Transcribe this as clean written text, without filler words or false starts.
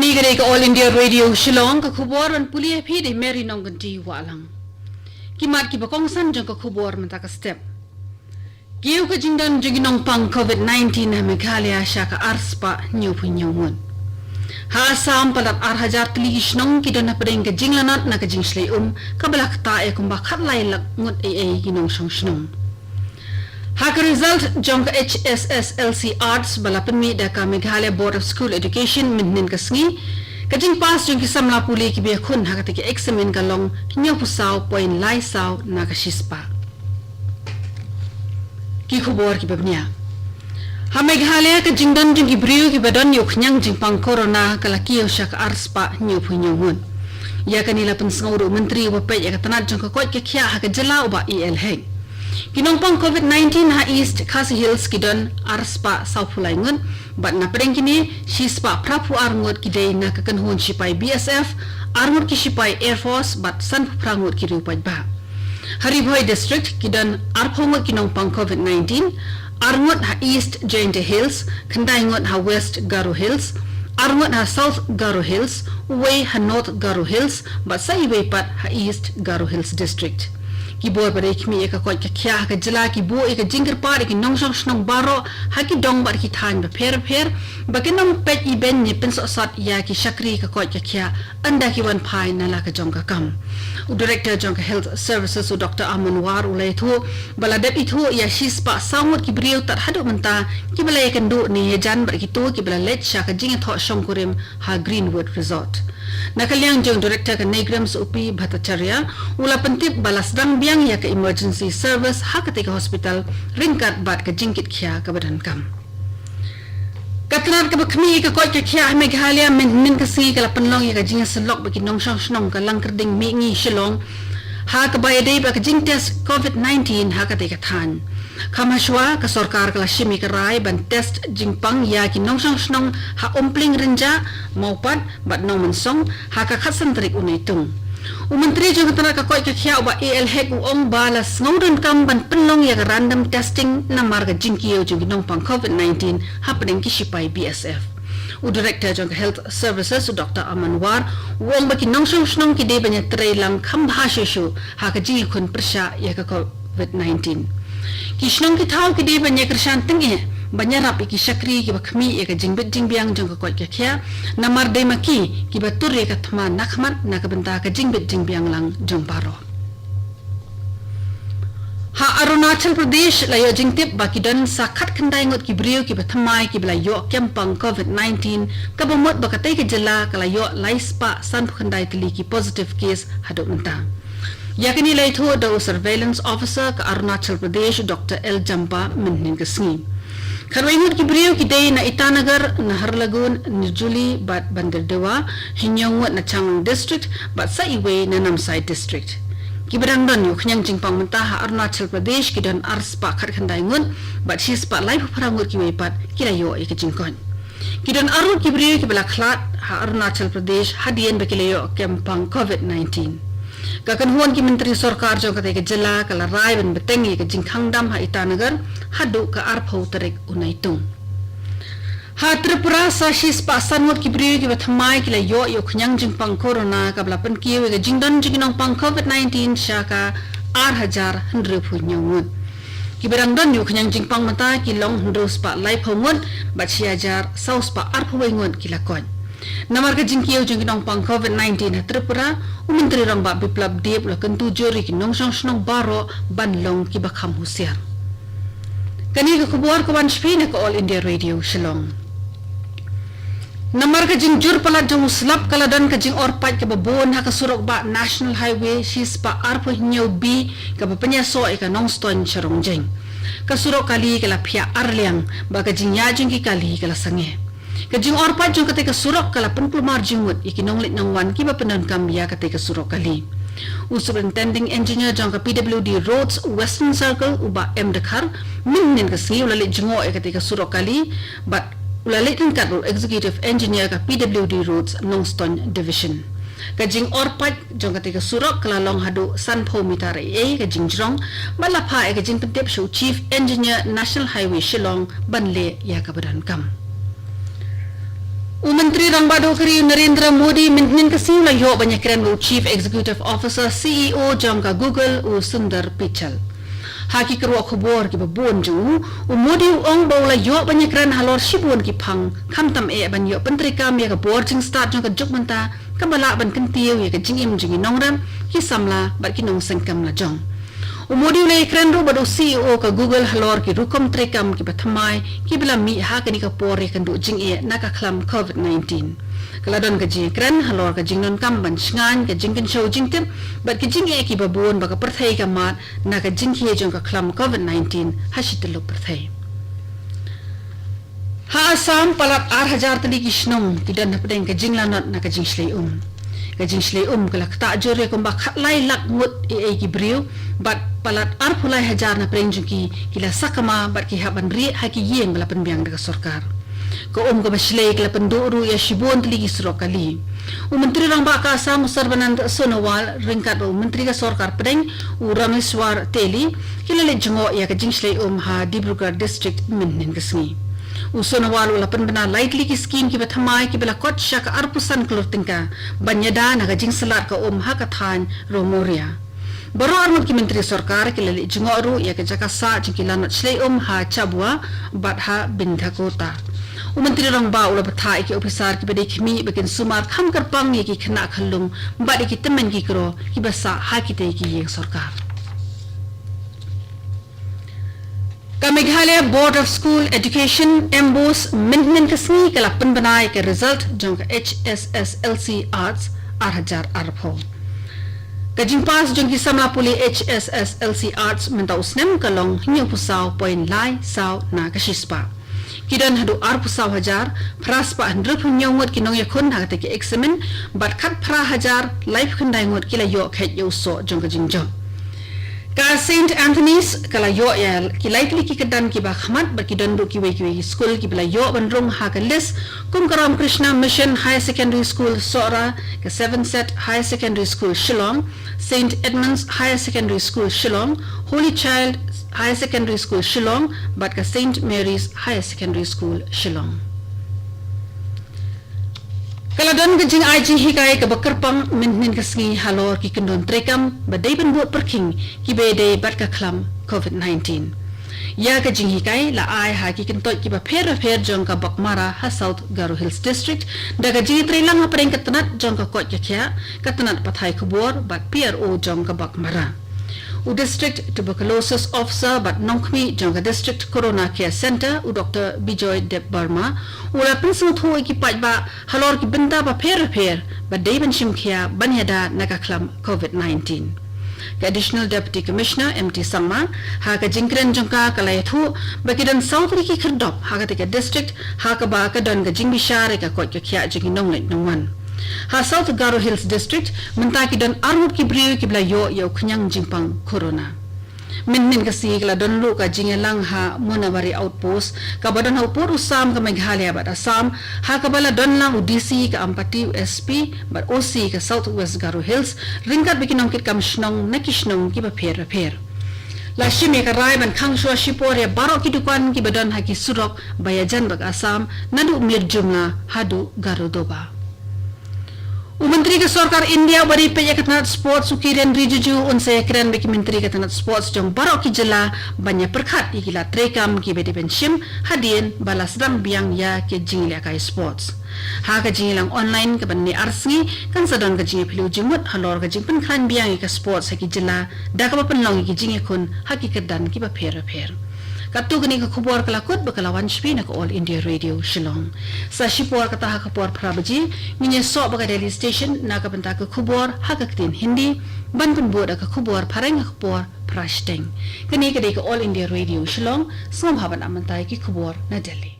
Kani gade ka All India Radio Shillong ka khubor an pulia phi de Mary nong ganti walang. Kimat ki bakong san jong ka khubor man ta ka step. Kiu ka jingdan jiginong pang COVID-19 na Meghalaya sha ka arspa nyu phu nyungun. Ha sam palat ar hajar tligish nong ki don na pring ka jinglanat na ka jingslei ka balak ta e kumba khatlai lak ngut e ginong song shnong. Haka result jong HSSLC Arts balapan mi da ka Meghalaya Board of School Education minnin ka sngi kajing pass jong ki samla puli ki be khun haka te ki examen ka long nyaw pusaw point lai saw na ka shispa ki khubor ki babnya ha Meghalaya ka jingdan jong ki briu ki badon yok nyang jing pang corona kala ki shak arspa nyaw phu nyawun ya kanila pensngoro menteri wape ya ka tanat jong ka koi ke khya haka jala uba el heng Kinong pang COVID-19 ha East Khasi Hills kidon arspa saupulai ngun bat na pereng kini shispa prapu arngot kidai na kakanhun sipai BSF arngot ki sipai Air Force bat san prangot ki rupai ba Haribhoi District kidon arphongot kinong pang COVID-19 arngot ha East Jainta Hills kandai ngot ha West Garo Hills arngot ha South Garo Hills way ha North Garo Hills bat sa ibai pat ha East Garo Hills District ki boy pada ikmi eka koi ka kya ka jala ki bo eka jingkir par eki nong snong baro haki dong bar ki than ba pher ba ke nong pet i ben ni penso sat ya ki shakri ka koi ka kya anda ki wan phai na la ka jong ka kam u director jong ka health services u Dr. Amanwar ulai thu bala dep i thu ya shispa samut ki briu tar hadu menta ki bala eken du ni jan bar ki tu ki bala let sha ka jing tho shong kurim ha Greenwood Resort Nakaliang jong director ka Negrams Upi Bhattacharya ula pentip balas dang biang ya ka emergency service hakate ka hospital ringkat bat ka jingkit khya ka badan kam katnar ka bakhmi ka koi ka khya Meghalaya min ka si ka panlong ya ka jing salok ba ki nong snong ka langkerding mi ngi Shillong ha ka bayade ba ka jing test COVID-19 hakate ka than Kamashwa ka sarkar ka shimi ka rai ban test jingpang ya ki nong snong ha ompling rinja maupat bat nong mansong ha ka khasan trik unai tung Menteri jong tana ka koi ka khya ba AL hek ong balas ngaudan kam ban penlong ya ka random testing na marga jingkiyo jong nong pang COVID-19 happening ki sipai BSF Director jong Health Services Dr. Amanwar wong ba ki nong snong ki de banya trailang kham bhashu shu ha ka jingi khun persha ya ka COVID-19 Kishnong ki thau ki de banya krishan tingi banya rap ki shakri ki bakhmi e ka jingbit jingbiang jong ka koi ka khya namar de maki ki batur e ka thma nakhmat na ka banta ka jingbit jingbiang lang jong paro Ha Arunachal Pradesh la yo jingtip ba ki don sakhat khandai ngot ki briu ki bathamai ki bla yo kempang COVID-19 ka bomot ba ka tai ki jala kala yo laispa san khandai tli ki positive case hado nta Yakini laitho do surveillance officer ka Arunachal Pradesh Dr. L Jampa minnin ka sngi Kharwaingut ki briu ki day na Itanagar Naharlagun Nirjuli bat Bandardewa hinyong na Changwang district bat sa iwe na Namsai district Kibarang don yu khnyang jingpang menta ha Arunachal Pradesh ki don arspa khat khandai ngun bat hispa lai pharangut ki we pat kilayo e ka jingkon Kidon arun ki briu ki bala khlat ha Arunachal Pradesh hadien ba kilayo kempang COVID-19 Kakanhuan ki menteri sarkar jong kate ke jala kala rai ban betengi ke jingkhang dam ha Itanagar hadu ka arphau tarek unai tung ha Tripura sa shispa sanwat ki briu ki bathamai ki la yo khnyang jingpang corona ka blapan ki we ke jingdon jingnong pang COVID-19 shaka 8000 hu nyawun ki berang don yu khnyang jingpang mata ki long hndros pa lai phongun bat siajar saus pa arphau ngun ki lakon Namar ka jingkiyo jong kinong pang COVID-19 na Tripura, umintri rang ba biplab diep la kentu jori kinong snong baro banlong ki bakham husiar. Kani ka kubuar ka wan shpina ka All India Radio Shillong. Namar ka jing jur pala jong slap kala dan ka jing orpat ka babon ha ka surok ba National Highway shispa arpo hinyaw B ka bapanyaso e ka nong ston charong jeng. Ka surok kali kala pia arliang ba ka jing yajong ki kali kala sange. Kajing orpat jong kate ka surok kala penplumar jingwut ikinong lit nang wan kiba penan kamya kate ka surok kali. Superintending engineer jong ka PWD Roads Western Circle uba M Dakhar minnin ka si ulalit jingo e kate ka surok kali but ulalit kat executive engineer ka PWD Roads Nongston Division. Kajing orpat jong kate ka surok kala long hadu sanpho mitare e kajing jrong malapha e kajing pentep show chief engineer National Highway Shillong banle ya ka badan kam. Menteri Rangbado Kari Narendra Modi maintenance kasih layo banyak keren Chief Executive Officer CEO jangka Google Sundar Pichal. Haki kerua kubur ki babon ju Modi ong bawa layo banyak keren halor shibun ki pang kamtam banyo penteri kami ya ke boarding start jangka juk menta kembala ban kentiu ya ke jingim jingi nongram ki samla bat ki nong sengkam la jong. Modi ulai keren ru badu CEO ke Google halor ki rukom trekam ki bathamai ki bila mi ha ke ni ka pore kan du jing naka klam COVID-19. Kaladon ka jing keren halor ka jing non kam ban shngan ka jing kan show jing tip bat ki jing ki babon ba ka perthai ka mat naka jing ki jong ka klam COVID-19 hashitelo perthai. Ha asam palat 8,000 tali ki shnong ki dan pedeng ka jing lanot naka jing shlei Kajing shlei kala kata jore ko bak lai lak ngut ki briu bat palat 8,000 na prenjuki kila sakama bat ki haban ri haki yeng bala penbiang daga sarkar ko ko bashlei kala penduru ya shibon tli kisro kali menteri rang baka sa musarbanan sonowal ringkat menteri ka sarkar pedeng rameswar teli kila le jongo ya kajing shlei ha Dibrugarh district minnin kasngi Usonawal ula penbena lightly ki scheme ki bathamai ki bela kot shaka arpusan klurtingka banyada naga jing salat ka hakathan romoria baro armut ki menteri sarkar ki leli jingoru ya ke jakasa jingkilanat shlei ha chabwa batha bindhakota menteri rangba ula bathai ki officer ki bedi khmi bekin sumar kham karpang ki khna khallung badi ki temen ki kro ki basa ha ki te ki yeng sarkar Meghalaya Board of School Education MBOS maintenance kasni kala penbanai ke result jong HSSLC Arts 8,000 arpo. Kajing pas jong kisamla puli HSSLC Arts menta usnem kalong hinyo pusaw point lai saw na kashispa. Kidan hadu arpusaw 1,000 praspa 100 hinyo ngot kinong yakun hagate ke examen bat kat pra 1,000 life kandai ngot kila yo khet yo so jong kajing jong. Ka St. Anthony's kala yo ya ki likely ki kedan ki ba khmat ba ki dandu ki wei school ki bla yo bandrung ha ka lis Kumkaram Krishna Mission High Secondary School Sora ka 7 set High Secondary School Shillong St. Edmunds High Secondary School Shillong Holy Child High Secondary School Shillong but ka St. Mary's High Secondary School Shillong Kaladon gajing IG hikai ke bakarpang minnin kasngi halor ki kendon trekam badai ben buat perking ki bede bat ka klam COVID-19. Ya gajing hikai la ai ha ki kentot ki ba pher jong ka bakmara ha South Garo Hills District da gajing trelang ha pereng ketenat jong ka kot kya ketenat pathai kubur bat PRO jong ka bakmara. District Tuberculosis Officer but Nongkmi Jangka District Corona Care Center Dr. Bijoy Deb Barma ula pinsung thu ki pajba halor ki benda ba pher ba dei ban shimkhia banyada nakaklam COVID-19 Additional Deputy Commissioner MT Sangma ha ka jingkren jangka kalai thu ba kidan South ki khardop ha ka te district ha ka ba ka don ga jingbishare ka kot kya jingi nonglet nongwan Ha South Garo Hills District mentaki don armut ki briu ki blayo yo knyang jingpang corona. Min kasi kala don lu ka jingelang ha Munawari outpost ka badan ha upur usam ka Meghalaya bat Assam ha ka bala don lang UDC ka Ampati USP bat OC ka South West Garo Hills ringkat bikinong kit kam shnong nakishnong ki ba pher. Lashimi ka rai ban khang shwa shipore baro ki dukan ki badan ha ki surok bayajan bak Assam nadu mir jumla hadu Garo doba. Menteri ke Sarkar India bari pejak ketanat sports Kiren Rijiju unse keren beki menteri ketanat sports jong barok ki jela banyak perkhat ikila trekam ki bedi penshim hadien balas rang biang ya ke jinglia kai sports ha ka jingilang online ke banni arsi kan sadon ka jingi pilu jimut halor ka jingpen khan biang ke sports ki jela da ka penlong ki jingi kun hakikat dan ki ba pher Katu gani ka khubor kalakut bakalawan shpi na ka All India Radio Shillong. Sa shipor kata ha kapor prabaji, minya sok baka Daily Station na ka benta ka khubor ha ka kitin Hindi, banpun buat ka khubor parang ka khubor prashteng. Kani ka All India Radio Shillong, sumhaban amantai ki khubor na Delhi.